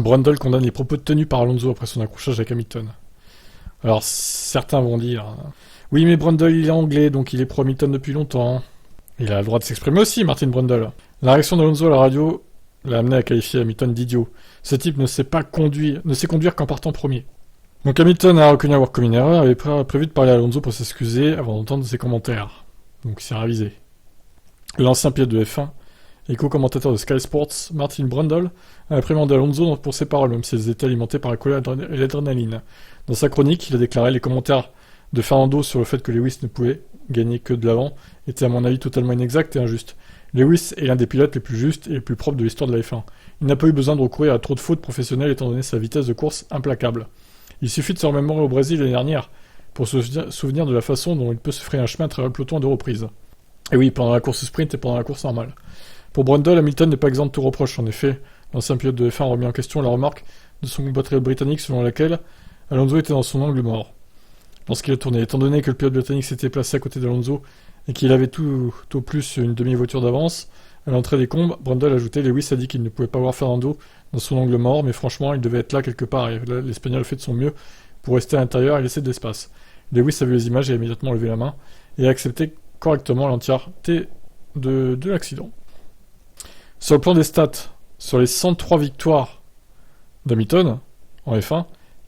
Brundle condamne les propos tenus par Alonso après son accrochage avec Hamilton. Alors, certains vont dire... Oui, mais Brundle, il est anglais, donc il est pro Hamilton depuis longtemps. Il a le droit de s'exprimer aussi, Martin Brundle. La réaction d'Alonso à la radio l'a amené à qualifier Hamilton d'idiot. Ce type ne sait conduire qu'en partant premier. Donc Hamilton a reconnu avoir commis une erreur et avait prévu de parler à Alonso pour s'excuser avant d'entendre ses commentaires. Donc il s'est ravisé. L'ancien pilote de F1 et co-commentateur de Sky Sports, Martin Brundle, a réprimandé Alonso pour ses paroles, même si elles étaient alimentées par la colère et l'adrénaline. Dans sa chronique, il a déclaré les commentaires de Fernando sur le fait que Lewis ne pouvait gagner que de l'avant étaient à mon avis totalement inexacts et injustes. Lewis est l'un des pilotes les plus justes et les plus propres de l'histoire de la F1. Il n'a pas eu besoin de recourir à trop de fautes professionnelles étant donné sa vitesse de course implacable. Il suffit de se remémorer au Brésil l'année dernière pour se souvenir de la façon dont il peut se frayer un chemin à travers le peloton à deux reprises. Et oui, pendant la course sprint et pendant la course normale. Pour Brundle, Hamilton n'est pas exempt de tout reproche. En effet, l'ancien pilote de F1 remis en question la remarque de son compatriote britannique selon laquelle Alonso était dans son angle mort lorsqu'il a tourné. Étant donné que le pilote britannique s'était placé à côté d'Alonso et qu'il avait tout au plus une demi-voiture d'avance, à l'entrée des combes, Brundle a ajouté « Lewis a dit qu'il ne pouvait pas voir Fernando dans son angle mort, mais franchement, il devait être là quelque part, et l'Espagnol fait de son mieux pour rester à l'intérieur et laisser de l'espace. » Lewis a vu les images et a immédiatement levé la main et a accepté correctement l'entièreté de l'accident. Sur le plan des stats, sur les 103 victoires d'Hamilton en F1,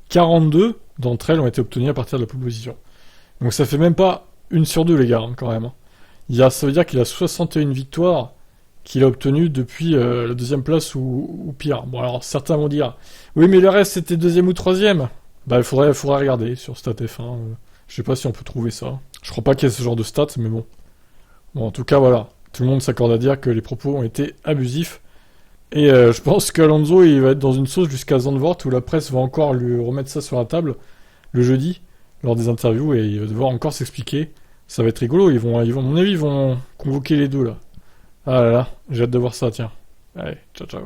42 d'entre elles ont été obtenues à partir de la pole position. Donc ça fait même pas 1 sur 2 les gars, quand même. Ça veut dire qu'il a 61 victoires qu'il a obtenues depuis la deuxième place ou pire. Bon alors certains vont dire, oui mais le reste c'était deuxième ou troisième. Bah il faudrait regarder sur Stat F1. Je sais pas si on peut trouver ça. Je crois pas qu'il y ait ce genre de stats, mais bon. Bon en tout cas voilà, tout le monde s'accorde à dire que les propos ont été abusifs. Et je pense qu'Alonso il va être dans une sauce jusqu'à Zandvoort où la presse va encore lui remettre ça sur la table le jeudi lors des interviews et il va devoir encore s'expliquer. Ça va être rigolo, à mon avis, ils vont convoquer les deux là. Ah là là, j'ai hâte de voir ça, tiens. Allez, ciao ciao.